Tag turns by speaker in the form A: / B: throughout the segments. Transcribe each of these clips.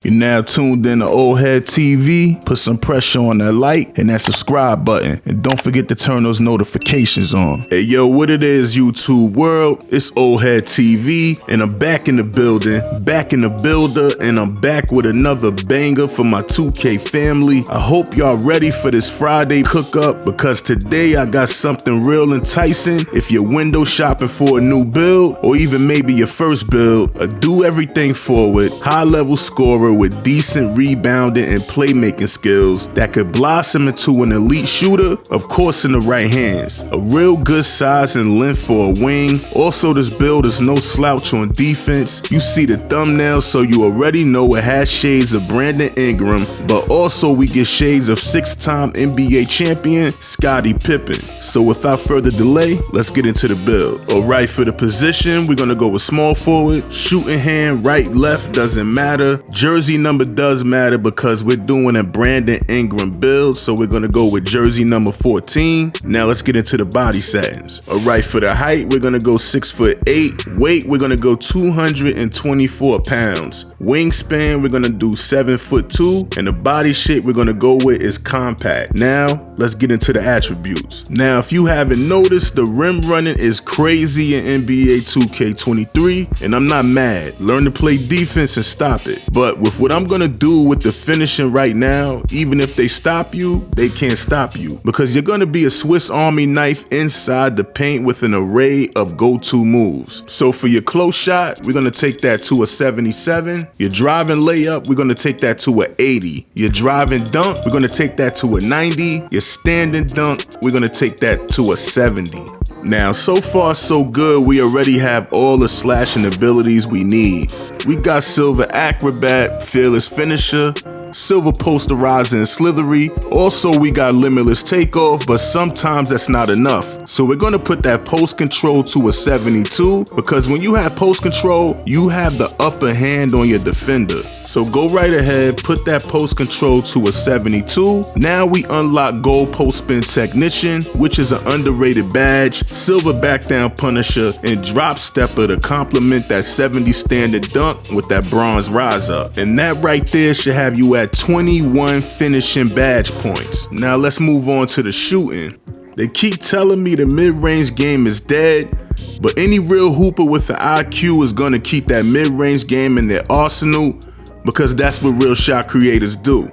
A: You're now tuned in to Old Head TV. Put some pressure on that like and that subscribe button. And don't forget to turn those notifications on. Hey, yo, what it is, YouTube world? It's Old Head TV, and I'm back in the building, back in the builder, and I'm back with another banger for my 2K family. I hope y'all ready for this Friday cook up, because today I got something real enticing. If you're window shopping for a new build, or even maybe your first build, a do everything forward, high level scorer with decent rebounding and playmaking skills that could blossom into an elite shooter, of course in the right hands. A real good size and length for a wing. Also, this build is no slouch on defense. You see the thumbnail, so you already know it has shades of Brandon Ingram, but also we get shades of six-time NBA champion Scottie Pippen. So without further delay, let's get into the build. Alright, for the position, we're gonna go with small forward. Shooting hand, right, left, doesn't matter. Jersey number does matter because we're doing a Brandon Ingram build, so we're gonna go with jersey number 14. Now let's get into the body settings. Alright, for the height, we're gonna go 6'8". Weight, we're gonna go 224 pounds. Wingspan, we're gonna do 7'2", and the body shape we're gonna go with is compact. Now let's get into the attributes. Now, if you haven't noticed, the rim running is crazy in NBA 2K23, and I'm not mad. Learn to play defense and stop it. But with what I'm gonna do with the finishing right now, even if they stop you, they can't stop you, because you're gonna be a Swiss Army knife inside the paint with an array of go-to moves. So for your close shot, we're gonna take that to a 77. Your driving layup, we're gonna take that to a 80. Your driving dunk, we're gonna take that to a 90. Your standing dunk, we're gonna take that to a 70. Now, so far so good. We already have all the slashing abilities we need. We got Silver Acrobat, Fearless Finisher, Silver Posterizer and Slithery. Also, we got Limitless Takeoff, but sometimes that's not enough. So we're gonna put that post control to a 72, because when you have post control, you have the upper hand on your defender. So go right ahead, put that post control to a 72. Now we unlock Gold Post Spin Technician, which is an underrated badge, Silver Back Down Punisher, and Drop Stepper to complement that 70 standard dunk with that bronze rise up. And that right there should have you at 21 finishing badge points. Now let's move on to the shooting. They keep telling me the mid-range game is dead, but any real hooper with an IQ is gonna keep that mid-range game in their arsenal, because that's what real shot creators do.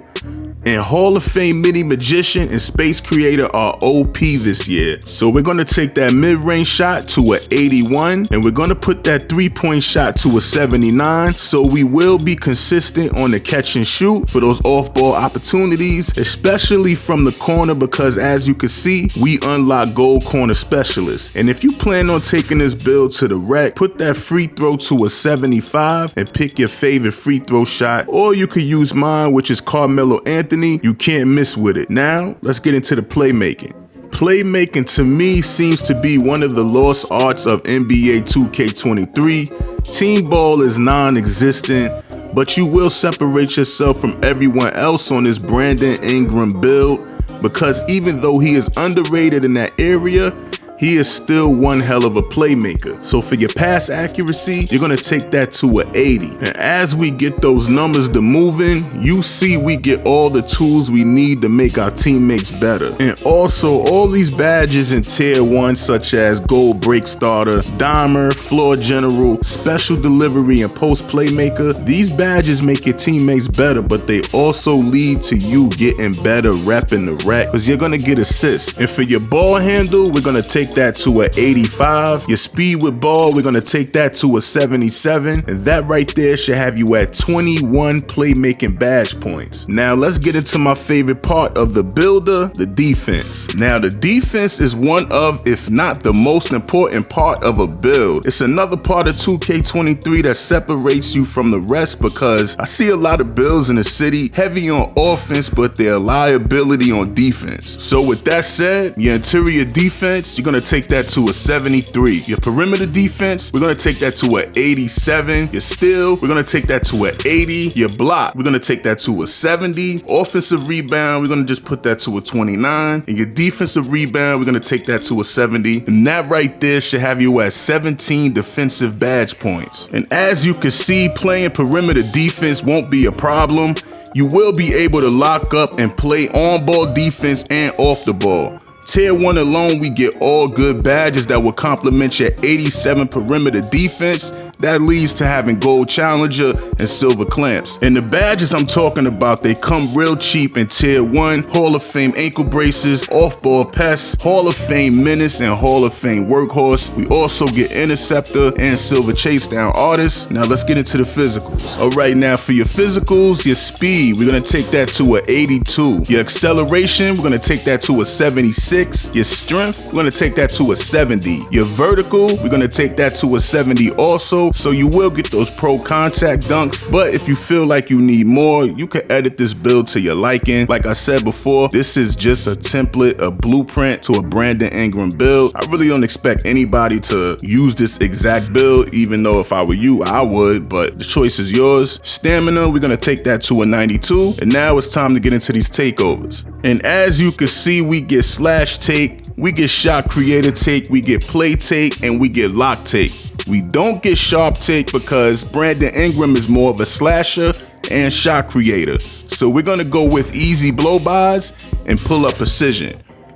A: And Hall of Fame Mini Magician and Space Creator are OP this year. So we're gonna take that mid-range shot to a 81, and we're gonna put that three-point shot to a 79. So we will be consistent on the catch and shoot for those off-ball opportunities, especially from the corner, because as you can see, we unlock Gold Corner Specialist. And if you plan on taking this build to the wreck, put that free throw to a 75 and pick your favorite free throw shot, or you could use mine, which is Carmelo Anthony. You can't miss with it. Now, let's get into the playmaking. Playmaking to me seems to be one of the lost arts of NBA 2K23. Team ball is non-existent, but you will separate yourself from everyone else on this Brandon Ingram build, because even though he is underrated in that area, he is still one hell of a playmaker. So for your pass accuracy, you're gonna take that to an 80. And as we get those numbers to moving, you see we get all the tools we need to make our teammates better. And also, all these badges in tier 1, such as Gold Break Starter, Dimer, Floor General, Special Delivery, and Post Playmaker, these badges make your teammates better, but they also lead to you getting better rep in the rack, because you're gonna get assists. And for your ball handle, we're gonna take that to a 85. Your speed with ball, we're gonna take that to a 77, and that right there should have you at 21 playmaking badge points. Now let's get into my favorite part of the builder, the defense. Now the defense is one of, if not the most important part of a build. It's another part of 2K23 that separates you from the rest, because I see a lot of builds in the city heavy on offense, but they're a liability on defense. So with that said, your interior defense, you're gonna gonna take that to a 73. Your perimeter defense, we're gonna take that to a 87. Your steal, we're gonna take that to a 80. Your block, we're gonna take that to a 70. Offensive rebound, we're gonna just put that to a 29. And your defensive rebound, we're gonna take that to a 70. And that right there should have you at 17 defensive badge points. And as you can see, playing perimeter defense won't be a problem. You will be able to lock up and play on-ball defense and off the ball. Tier 1 alone, we get all good badges that will complement your 87 perimeter defense. That leads to having gold challenger and silver clamps. And the badges I'm talking about, they come real cheap in Tier 1. Hall of Fame ankle braces, off-ball pests, Hall of Fame menace, and Hall of Fame workhorse. We also get interceptor and silver chase down artists. Now let's get into the physicals. All right, now for your physicals, your speed, we're gonna take that to a 82. Your acceleration, we're gonna take that to a 76. Your strength, we're gonna take that to a 70. Your vertical, we're gonna take that to a 70 also. So you will get those pro contact dunks, but if you feel like you need more, you can edit this build to your liking. Like I said before, this is just a template, a blueprint to a Brandon Ingram build. I really don't expect anybody to use this exact build, even though if I were you, I would, but the choice is yours. Stamina, we're gonna take that to a 92. And now it's time to get into these takeovers. And as you can see, we get slash take, we get shot creator take, we get play take, and we get lock take. We don't get sharp take because Brandon Ingram is more of a slasher and shot creator. So we're gonna go with easy blow-bys and pull up precision.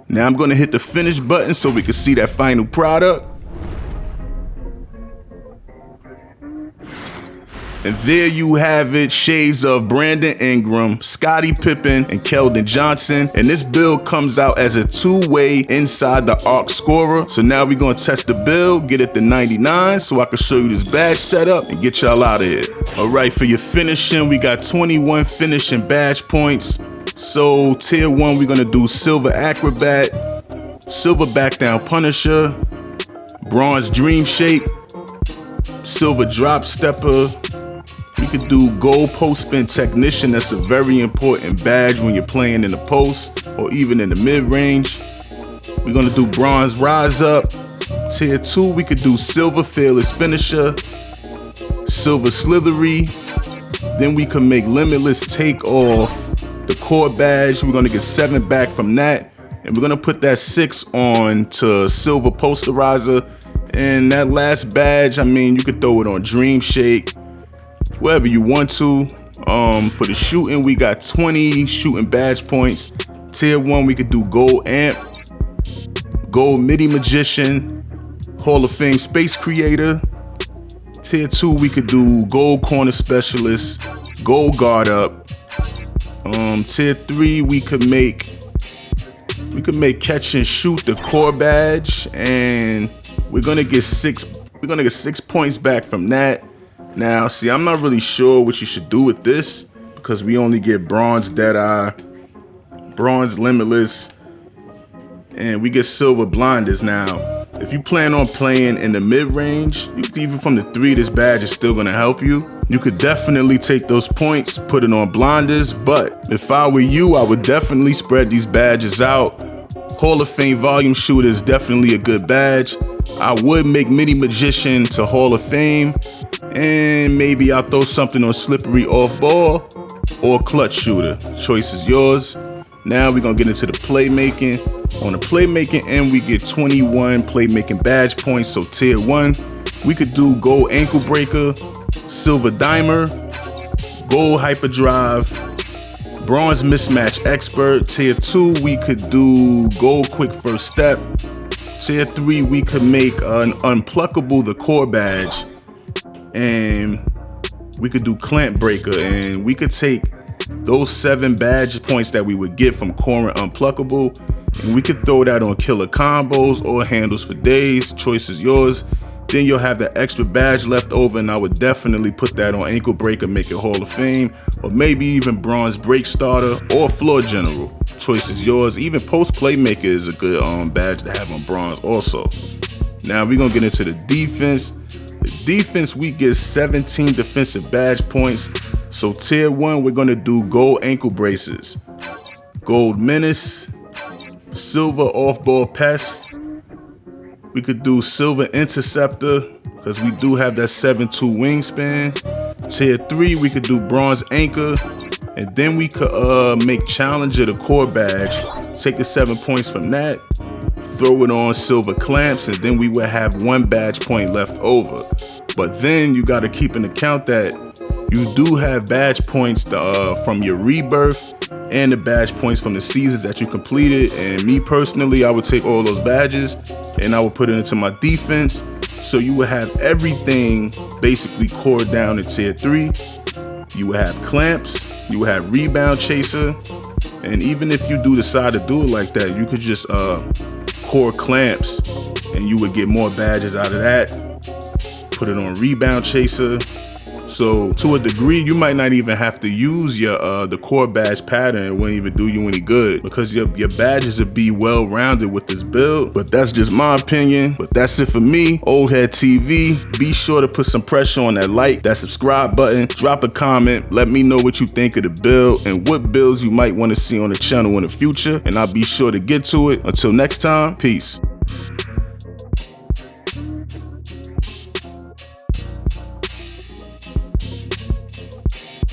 A: Now I'm gonna hit the finish button so we can see that final product. And there you have it, shades of Brandon Ingram, Scottie Pippen, and Keldon Johnson. And this build comes out as a two-way inside the arc scorer. So now we're gonna test the build, get it to 99 so I can show you this badge setup and get y'all out of here. All right, for your finishing, we got 21 finishing badge points. So tier 1, we're gonna do silver acrobat, silver back down punisher, bronze dream shake, silver drop stepper. We could do gold post spin technician. That's a very important badge when you're playing in the post or even in the mid-range. We're gonna do bronze rise up. Tier 2, we could do silver fearless finisher, silver slithery. Then we can make limitless take off the core badge. We're gonna get 7 back from that. And we're gonna put that 6 on to silver posterizer. And that last badge, I mean, you could throw it on dream shake, wherever you want to. For the shooting, we got 20 shooting badge points. Tier 1, we could do gold amp, gold midi magician, Hall of Fame space creator. Tier 2, we could do gold corner specialist, gold guard up. Tier 3, we could make catch and shoot the core badge, and we're gonna get 6 points back from that. Now, see, I'm not really sure what you should do with this because we only get bronze Deadeye, bronze limitless, and we get silver blinders. Now, if you plan on playing in the mid-range, even from the 3, this badge is still gonna help you. You could definitely take those points, put it on blinders, but if I were you, I would definitely spread these badges out. Hall of Fame volume shooter is definitely a good badge. I would make midi magician to Hall of Fame, and maybe I'll throw something on slippery off ball or clutch shooter. Choice is yours. Now we're gonna get into the playmaking. On the playmaking end, we get 21 playmaking badge points. So tier 1, we could do gold ankle breaker, silver dimer, gold hyperdrive, bronze mismatch expert. Tier 2, we could do gold quick first step. Tier 3, we could make an unpluckable the core badge, and we could do clamp breaker, and we could take those 7 badge points that we would get from core and unpluckable, and we could throw that on killer combos or handles for days. Choice is yours. Then you'll have the extra badge left over, and I would definitely put that on ankle breaker, make it Hall of Fame, or maybe even bronze break starter or floor general. Choice is yours. Even post playmaker is a good badge to have on bronze also. Now we're gonna get into the defense. The defense, we get 17 defensive badge points. So tier 1, we're gonna do gold ankle braces, gold menace, silver off-ball pest, we could do silver interceptor, because we do have that 7'2" wingspan. Tier 3, we could do bronze anchor. And then we could make challenger the core badge. Take the 7 points from that, throw it on silver clamps, and then we would have 1 badge point left over. But then you gotta keep in account that you do have badge points from your rebirth and the badge points from the seasons that you completed. And me personally, I would take all those badges and I would put it into my defense. So you would have everything basically cored down in tier 3. You would have clamps, you would have rebound chaser, and even if you do decide to do it like that, you could just core clamps and you would get more badges out of that. Put it on rebound chaser. So to a degree, you might not even have to use your the core badge pattern. It wouldn't even do you any good because your badges would be well rounded with this build. But that's just my opinion. But that's it for me, Old Head TV. Be sure to put some pressure on that like, that subscribe button. Drop a comment. Let me know what you think of the build and what builds you might want to see on the channel in the future. And I'll be sure to get to it. Until next time, peace.